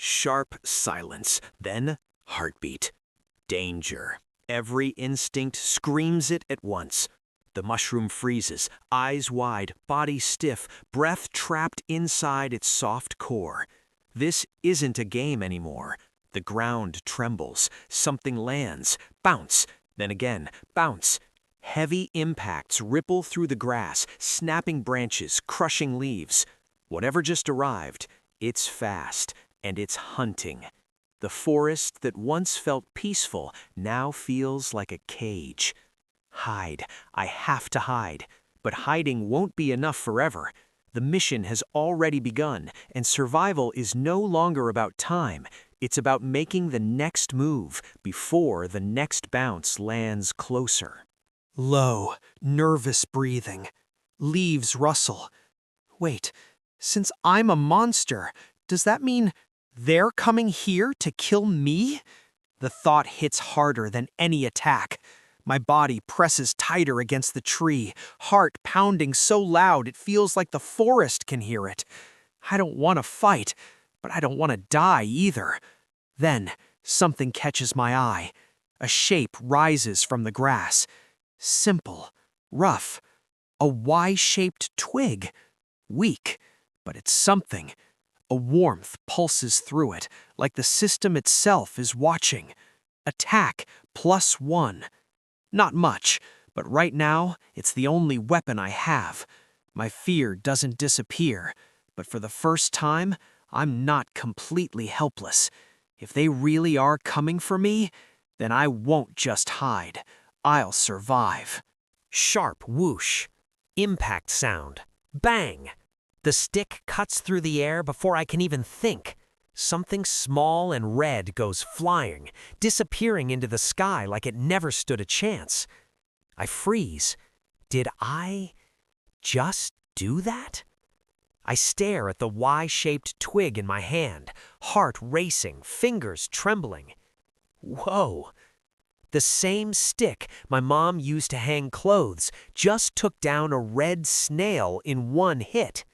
Sharp silence, then heartbeat. Danger. Every instinct screams it at once. The mushroom freezes, eyes wide, body stiff, breath trapped inside its soft core. This isn't a game anymore. The ground trembles, something lands, bounce, then again, bounce. Heavy impacts ripple through the grass, snapping branches, crushing leaves. Whatever just arrived, it's fast, and it's hunting. The forest that once felt peaceful now feels like a cage. Hide. I have to hide. But hiding won't be enough forever. The mission has already begun, and survival is no longer about time. It's about making the next move before the next bounce lands closer. Low, nervous breathing. Leaves rustle. Wait, since I'm a monster, does that mean they're coming here to kill me? The thought hits harder than any attack. My body presses tighter against the tree, heart pounding so loud it feels like the forest can hear it. I don't want to fight, but I don't want to die either. Then, something catches my eye. A shape rises from the grass. Simple, rough, a Y-shaped twig. Weak, but it's something. A warmth pulses through it, like the system itself is watching. Attack +1. Not much, but right now, it's the only weapon I have. My fear doesn't disappear, but for the first time, I'm not completely helpless. If they really are coming for me, then I won't just hide. I'll survive. Sharp whoosh. Impact sound. Bang! The stick cuts through the air before I can even think. Something small and red goes flying, disappearing into the sky like it never stood a chance. I freeze. Did I just do that? I stare at the Y-shaped twig in my hand, heart racing, fingers trembling. Whoa! The same stick my mom used to hang clothes just took down a red snail in one hit.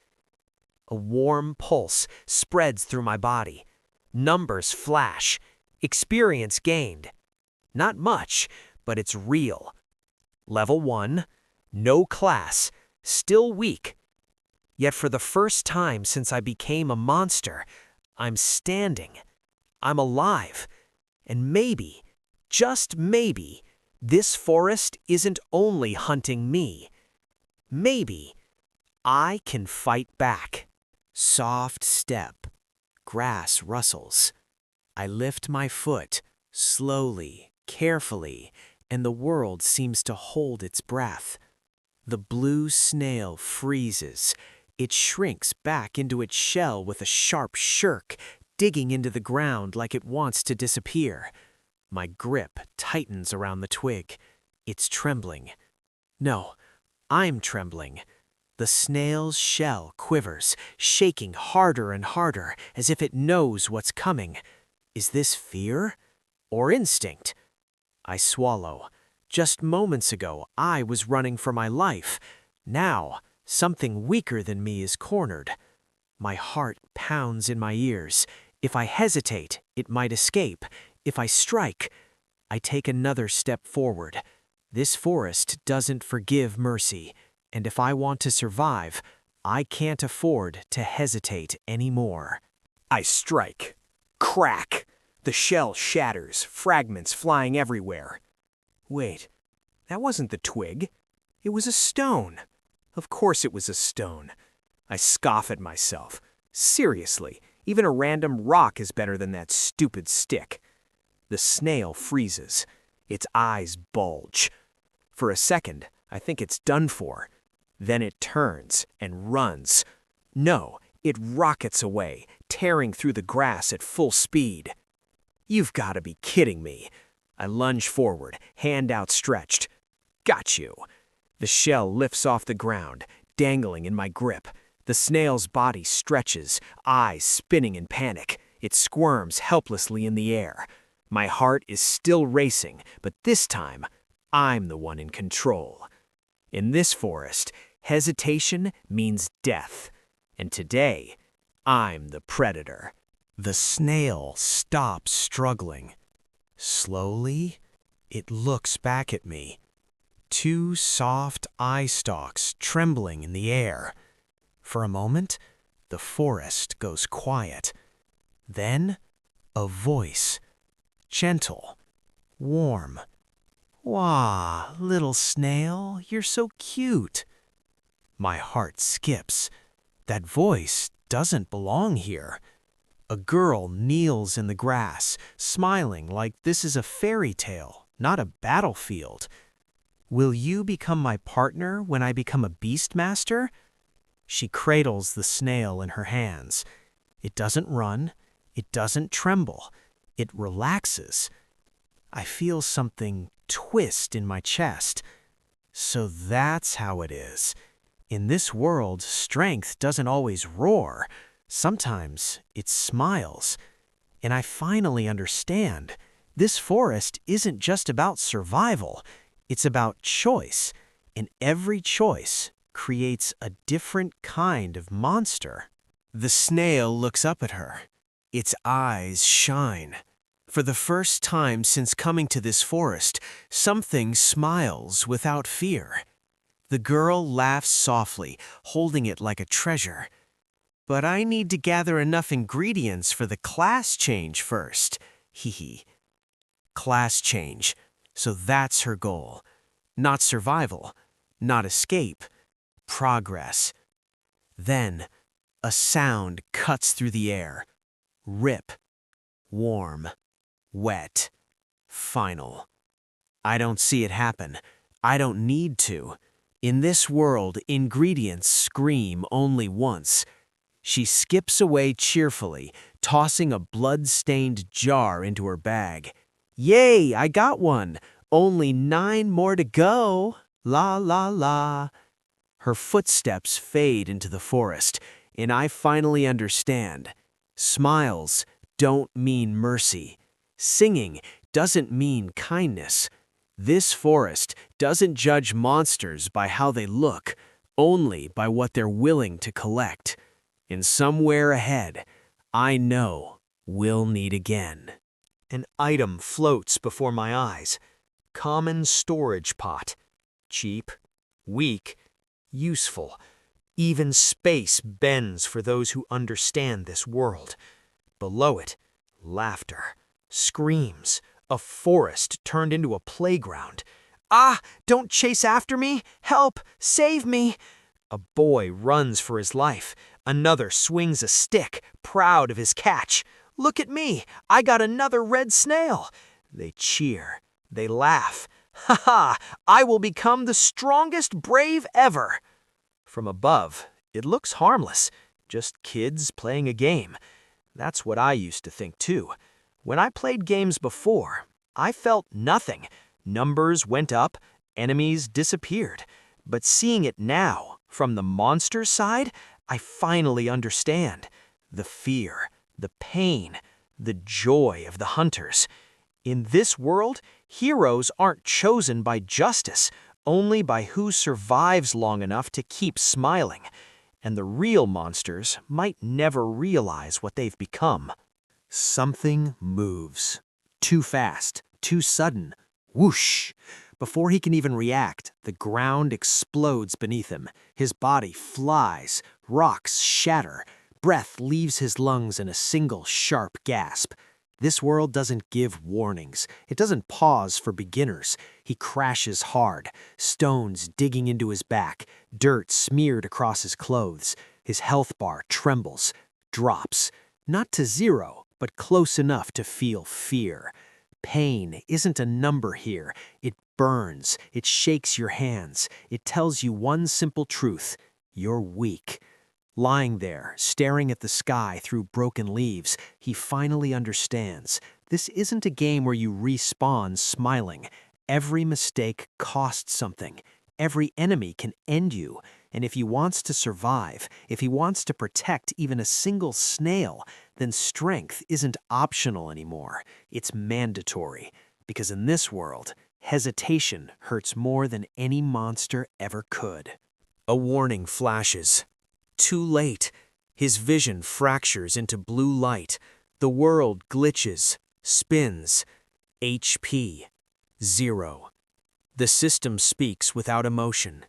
A warm pulse spreads through my body. Numbers flash. Experience gained. Not much, but it's real. Level 1. No class. Still weak. Yet for the first time since I became a monster, I'm standing. I'm alive. And maybe, just maybe, this forest isn't only hunting me. Maybe I can fight back. Soft step. Grass rustles. I lift my foot, slowly, carefully, and the world seems to hold its breath. The blue snail freezes. It shrinks back into its shell with a sharp shirk, digging into the ground like it wants to disappear. My grip tightens around the twig. It's trembling. No, I'm trembling. The snail's shell quivers, shaking harder and harder, as if it knows what's coming. Is this fear or instinct? I swallow. Just moments ago, I was running for my life. Now, something weaker than me is cornered. My heart pounds in my ears. If I hesitate, it might escape. If I strike, I take another step forward. This forest doesn't forgive mercy. And if I want to survive, I can't afford to hesitate anymore. I strike. Crack! The shell shatters, fragments flying everywhere. Wait, that wasn't the twig. It was a stone. Of course it was a stone. I scoff at myself. Seriously, even a random rock is better than that stupid stick. The snail freezes. Its eyes bulge. For a second, I think it's done for. Then it turns and runs. No, it rockets away, tearing through the grass at full speed. You've got to be kidding me. I lunge forward, hand outstretched. Got you. The shell lifts off the ground, dangling in my grip. The snail's body stretches, eyes spinning in panic. It squirms helplessly in the air. My heart is still racing, but this time, I'm the one in control. In this forest, hesitation means death. And today, I'm the predator. The snail stops struggling. Slowly, it looks back at me. Two soft eye stalks trembling in the air. For a moment, the forest goes quiet. Then, a voice. Gentle, warm. "Wah, little snail, you're so cute." My heart skips. That voice doesn't belong here. A girl kneels in the grass, smiling like this is a fairy tale, not a battlefield. "Will you become my partner when I become a beastmaster?" She cradles the snail in her hands. It doesn't run. It doesn't tremble. It relaxes. I feel something twist in my chest. So that's how it is. In this world, strength doesn't always roar. Sometimes it smiles. And I finally understand. This forest isn't just about survival. It's about choice. And every choice creates a different kind of monster. The snail looks up at her. Its eyes shine. For the first time since coming to this forest, something smiles without fear. The girl laughs softly, holding it like a treasure. "But I need to gather enough ingredients for the class change first." Hee. Class change. So that's her goal. Not survival, not escape, progress. Then, a sound cuts through the air. Rip. Warm. Wet. Final. I don't see it happen. I don't need to. In this world, ingredients scream only once. She skips away cheerfully, tossing a blood-stained jar into her bag. "Yay, I got one! Only 9 more to go! La la la!" Her footsteps fade into the forest, and I finally understand. Smiles don't mean mercy. Singing doesn't mean kindness. This forest doesn't judge monsters by how they look, only by what they're willing to collect. And somewhere ahead, I know we'll meet again. An item floats before my eyes. Common storage pot. Cheap, weak, useful. Even space bends for those who understand this world. Below it, laughter, screams, a forest turned into a playground. "Ah, don't chase after me! Help! Save me!" A boy runs for his life. Another swings a stick, proud of his catch. "Look at me! I got another red snail!" They cheer. They laugh. "Ha ha! I will become the strongest brave ever!" From above, it looks harmless. Just kids playing a game. That's what I used to think too. When I played games before, I felt nothing. Numbers went up, enemies disappeared. But seeing it now, from the monster side, I finally understand. The fear, the pain, the joy of the hunters. In this world, heroes aren't chosen by justice, only by who survives long enough to keep smiling. And the real monsters might never realize what they've become. Something moves. Too fast, too sudden. Whoosh! Before he can even react, the ground explodes beneath him. His body flies, rocks shatter, breath leaves his lungs in a single sharp gasp. This world doesn't give warnings. It doesn't pause for beginners. He crashes hard, stones digging into his back, dirt smeared across his clothes. His health bar trembles, drops. Not to 0, but close enough to feel fear. Pain isn't a number here. It burns. It shakes your hands. It tells you one simple truth. You're weak. Lying there, staring at the sky through broken leaves, he finally understands. This isn't a game where you respawn smiling. Every mistake costs something. Every enemy can end you. And if he wants to survive, if he wants to protect even a single snail, then strength isn't optional anymore. It's mandatory. Because in this world, hesitation hurts more than any monster ever could. A warning flashes. Too late. His vision fractures into blue light. The world glitches, spins. HP 0. The system speaks without emotion.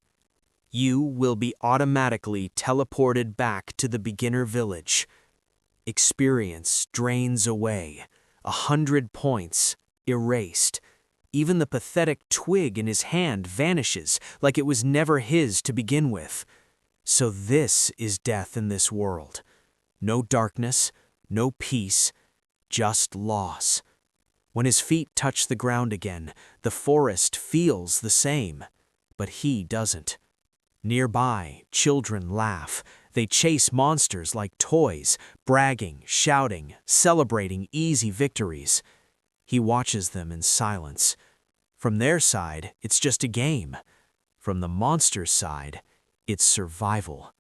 You will be automatically teleported back to the beginner village. Experience drains away. 100 points erased. Even the pathetic twig in his hand vanishes like it was never his to begin with. So this is death in this world. No darkness, no peace, just loss. When his feet touch the ground again, the forest feels the same, but he doesn't. Nearby, children laugh. They chase monsters like toys, bragging, shouting, celebrating easy victories. He watches them in silence. From their side, it's just a game. From the monster's side, it's survival.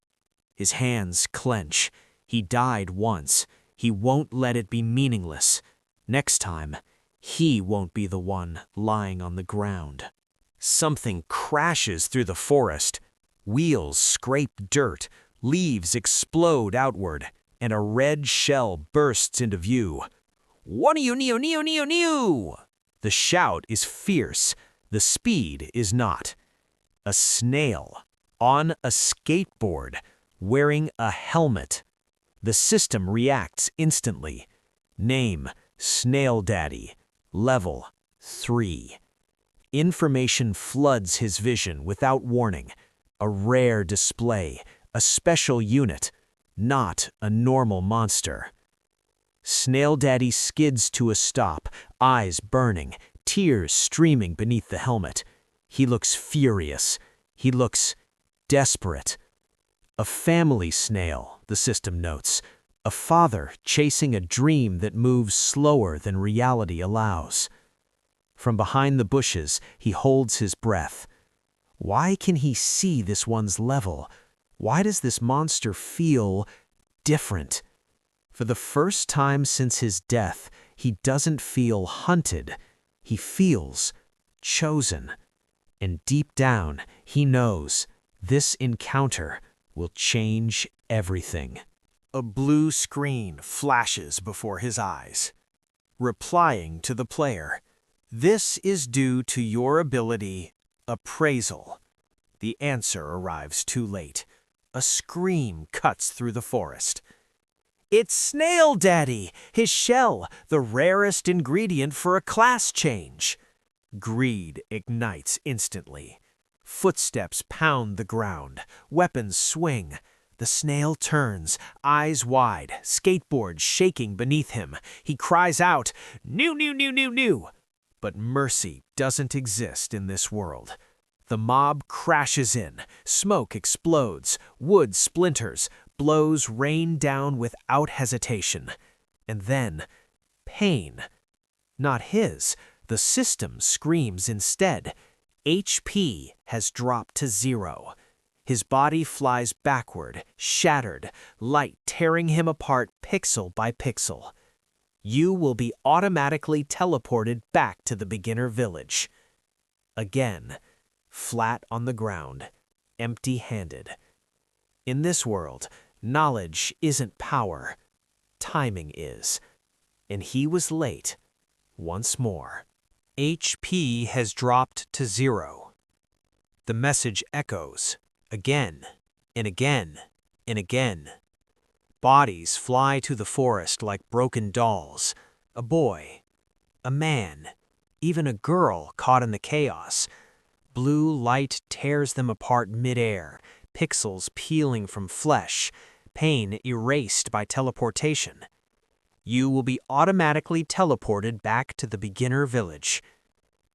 His hands clench. He died once. He won't let it be meaningless. Next time, he won't be the one lying on the ground. Something crashes through the forest. Wheels scrape dirt, leaves explode outward, and a red shell bursts into view. One-neo-neo-neo-neo-neo! The shout is fierce. The speed is not. A snail on a skateboard, wearing a helmet. The system reacts instantly. Name, Snail Daddy. Level 3. Information floods his vision without warning. A rare display, a special unit, not a normal monster. Snail Daddy skids to a stop, eyes burning, tears streaming beneath the helmet. He looks furious. He looks desperate. A family snail, the system notes. A father chasing a dream that moves slower than reality allows. From behind the bushes, he holds his breath. Why can he see this one's level? Why does this monster feel different? For the first time since his death, he doesn't feel hunted. He feels chosen. And deep down, he knows this encounter will change everything. A blue screen flashes before his eyes. Replying to the player, "This is due to your ability appraisal." The answer arrives too late. A scream cuts through the forest. It's Snail Daddy, his shell, the rarest ingredient for a class change. Greed ignites instantly. Footsteps pound the ground, weapons swing. The snail turns, eyes wide, skateboard shaking beneath him. He cries out, "New, new, new, new, new!" But mercy doesn't exist in this world. The mob crashes in, smoke explodes, wood splinters, blows rain down without hesitation. And then, pain. Not his, the system screams instead. HP has dropped to 0. His body flies backward, shattered, light tearing him apart pixel by pixel. You will be automatically teleported back to the beginner village. Again, flat on the ground, empty-handed. In this world, knowledge isn't power, timing is. And he was late, once more. HP has dropped to 0. The message echoes, again, and again, and again. Bodies fly to the forest like broken dolls. A boy, a man, even a girl caught in the chaos. Blue light tears them apart midair, pixels peeling from flesh, pain erased by teleportation. You will be automatically teleported back to the beginner village.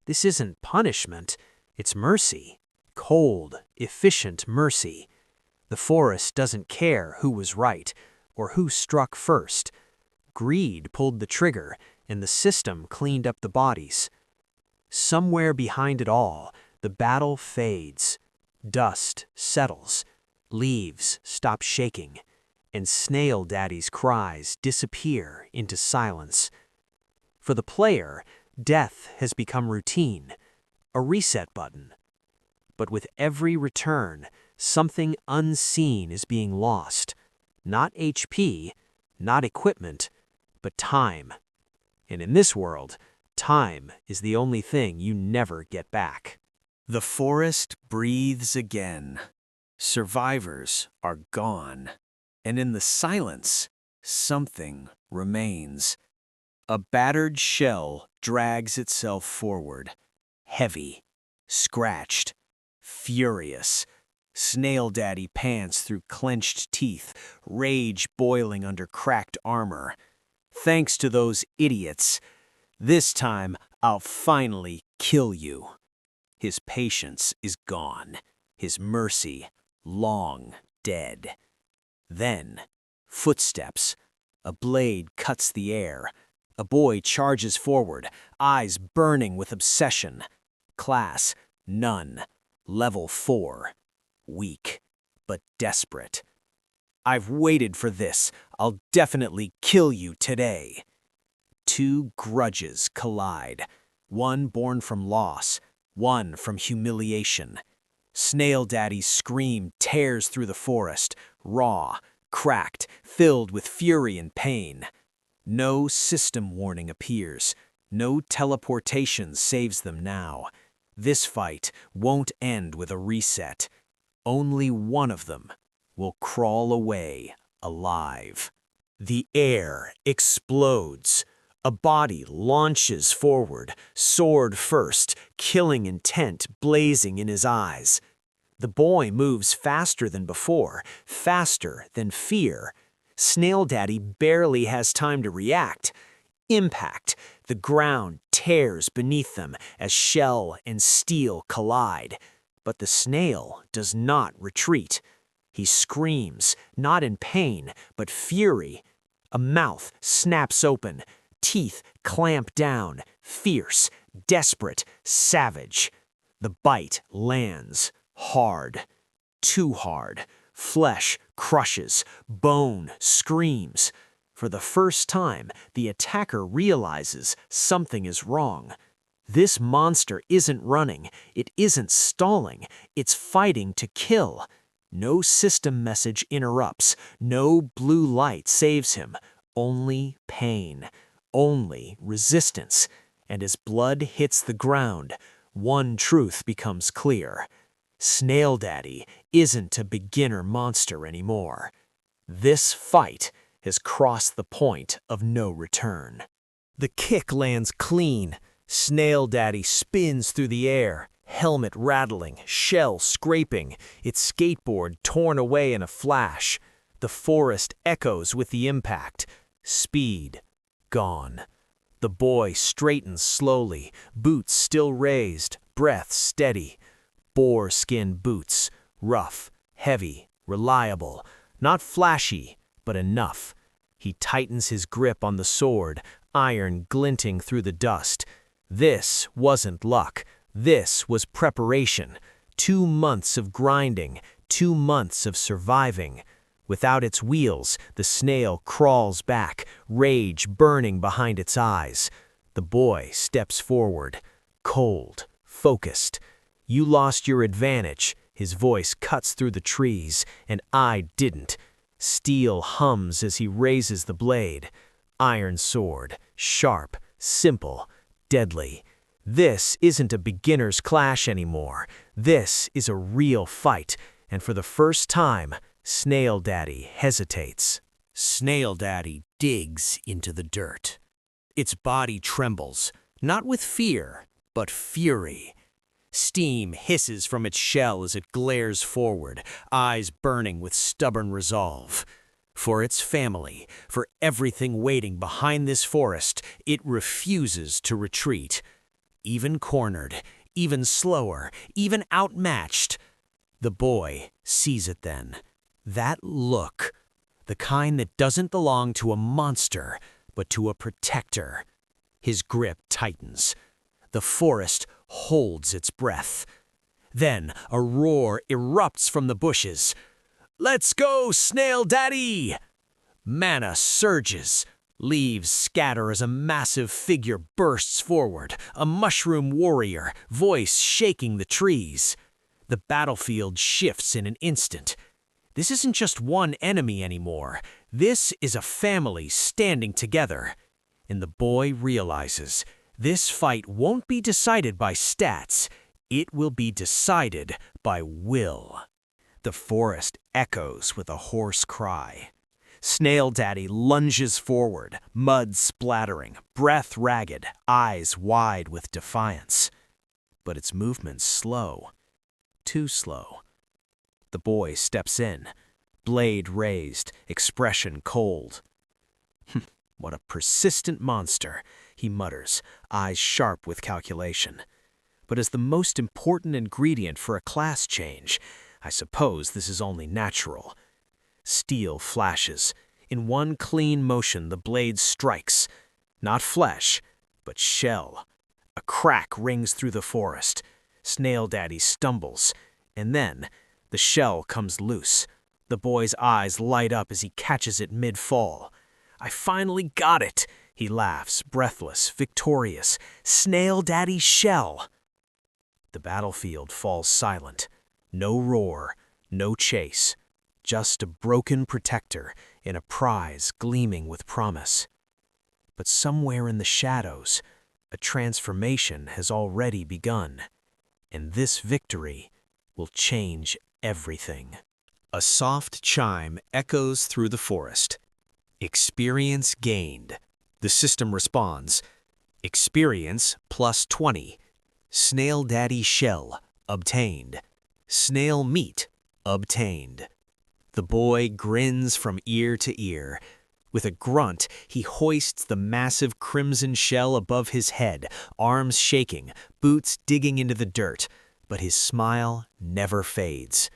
This isn't punishment, it's mercy. Cold, efficient mercy. The forest doesn't care who was right or who struck first. Greed pulled the trigger, and the system cleaned up the bodies. Somewhere behind it all, the battle fades. Dust settles. Leaves stop shaking. And Snail Daddy's cries disappear into silence. For the player, death has become routine, a reset button. But with every return, something unseen is being lost. Not HP, not equipment, but time. And in this world, time is the only thing you never get back. The forest breathes again. Survivors are gone. And in the silence, something remains. A battered shell drags itself forward, heavy, scratched, furious. Snail Daddy pants through clenched teeth, rage boiling under cracked armor. Thanks to those idiots, this time I'll finally kill you. His patience is gone, his mercy long dead. Then, footsteps. A blade cuts the air. A boy charges forward, eyes burning with obsession. Class, none. Level 4. Weak, but desperate. I've waited for this. I'll definitely kill you today. Two grudges collide. One born from loss, one from humiliation. Snail Daddy's scream tears through the forest, raw, cracked, filled with fury and pain. No system warning appears. No teleportation saves them now. This fight won't end with a reset. Only one of them will crawl away alive. The air explodes. A body launches forward, sword first, killing intent blazing in his eyes. The boy moves faster than before, faster than fear. Snail Daddy barely has time to react. Impact. The ground tears beneath them as shell and steel collide. But the snail does not retreat. He screams, not in pain, but fury. A mouth snaps open, teeth clamp down, fierce, desperate, savage. The bite lands, hard, too hard. Flesh crushes, bone screams. For the first time, the attacker realizes something is wrong. This monster isn't running, it isn't stalling, it's fighting to kill. No system message interrupts, no blue light saves him. Only pain, only resistance. And as blood hits the ground, one truth becomes clear. Snail Daddy isn't a beginner monster anymore. This fight has crossed the point of no return. The kick lands clean. Snail Daddy spins through the air, helmet rattling, shell scraping, its skateboard torn away in a flash. The forest echoes with the impact. Speed gone. The boy straightens slowly, boots still raised, breath steady. Boar skin boots, rough, heavy, reliable, not flashy, but enough. He tightens his grip on the sword, iron glinting through the dust. This wasn't luck. This was preparation. 2 months of grinding, 2 months of surviving. Without its wheels, the snail crawls back, rage burning behind its eyes. The boy steps forward, cold, focused. You lost your advantage. His voice cuts through the trees, and I didn't. Steel hums as he raises the blade. Iron sword, sharp, simple, deadly. This isn't a beginner's clash anymore. This is a real fight, and for the first time, Snail Daddy hesitates. Snail Daddy digs into the dirt. Its body trembles, not with fear, but fury. Steam hisses from its shell as it glares forward, eyes burning with stubborn resolve. For its family, for everything waiting behind this forest, it refuses to retreat. Even cornered, even slower, even outmatched. The boy sees it then. That look, the kind that doesn't belong to a monster, but to a protector. His grip tightens. The forest holds its breath. Then a roar erupts from the bushes. "Let's go, Snail Daddy!" Mana surges. Leaves scatter as a massive figure bursts forward, a mushroom warrior, voice shaking the trees. The battlefield shifts in an instant. This isn't just one enemy anymore. This is a family standing together. And the boy realizes this fight won't be decided by stats. It will be decided by will. The forest echoes with a hoarse cry. Snail Daddy lunges forward, mud splattering, breath ragged, eyes wide with defiance. But its movement's slow. Too slow. The boy steps in, blade raised, expression cold. What a persistent monster, he mutters, eyes sharp with calculation. But as the most important ingredient for a class change, I suppose this is only natural. Steel flashes. In one clean motion, the blade strikes. Not flesh, but shell. A crack rings through the forest. Snail Daddy stumbles. And then, the shell comes loose. The boy's eyes light up as he catches it mid-fall. I finally got it, he laughs, breathless, victorious. Snail Daddy's shell. The battlefield falls silent. No roar, no chase. Just a broken protector in a prize gleaming with promise. But somewhere in the shadows, a transformation has already begun. And this victory will change everything. A soft chime echoes through the forest. Experience gained. The system responds. Experience plus 20. Snail Daddy shell obtained. Snail meat obtained. The boy grins from ear to ear. With a grunt, he hoists the massive crimson shell above his head, arms shaking, boots digging into the dirt. But his smile never fades.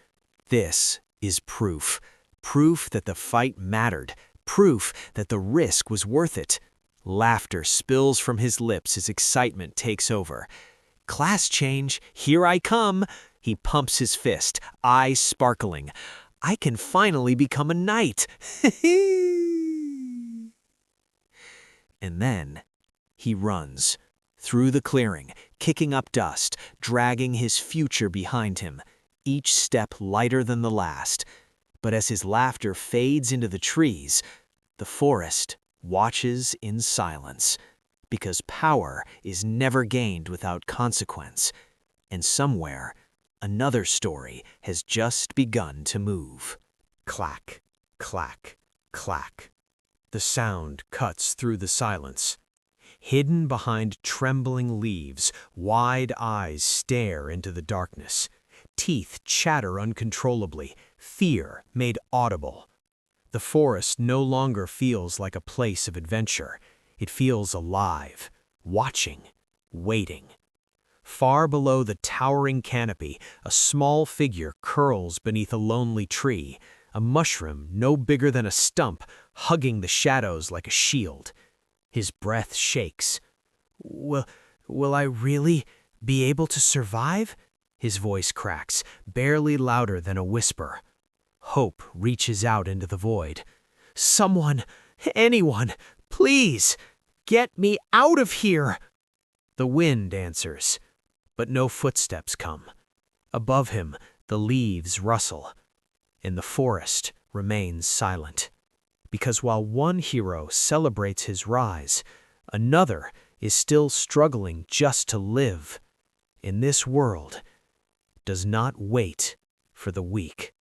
This is proof. Proof that the fight mattered. Proof that the risk was worth it. Laughter spills from his lips as excitement takes over. Class change, here I come. He pumps his fist, eyes sparkling. I can finally become a knight. And then he runs through the clearing, kicking up dust, dragging his future behind him, each step lighter than the last. But as his laughter fades into the trees, the forest watches in silence, because power is never gained without consequence, and somewhere another story has just begun to move. Clack, clack, clack. The sound cuts through the silence. Hidden behind trembling leaves, wide eyes stare into the darkness. Teeth chatter uncontrollably, fear made audible. The forest no longer feels like a place of adventure. It feels alive, watching, waiting. Far below the towering canopy, a small figure curls beneath a lonely tree, a mushroom no bigger than a stump, hugging the shadows like a shield. His breath shakes. Will I really be able to survive? His voice cracks, barely louder than a whisper. Hope reaches out into the void. Someone, anyone, please, get me out of here! The wind answers, but no footsteps come. Above him, the leaves rustle, and the forest remains silent. Because while one hero celebrates his rise, another is still struggling just to live. In this world, does not wait for the weak.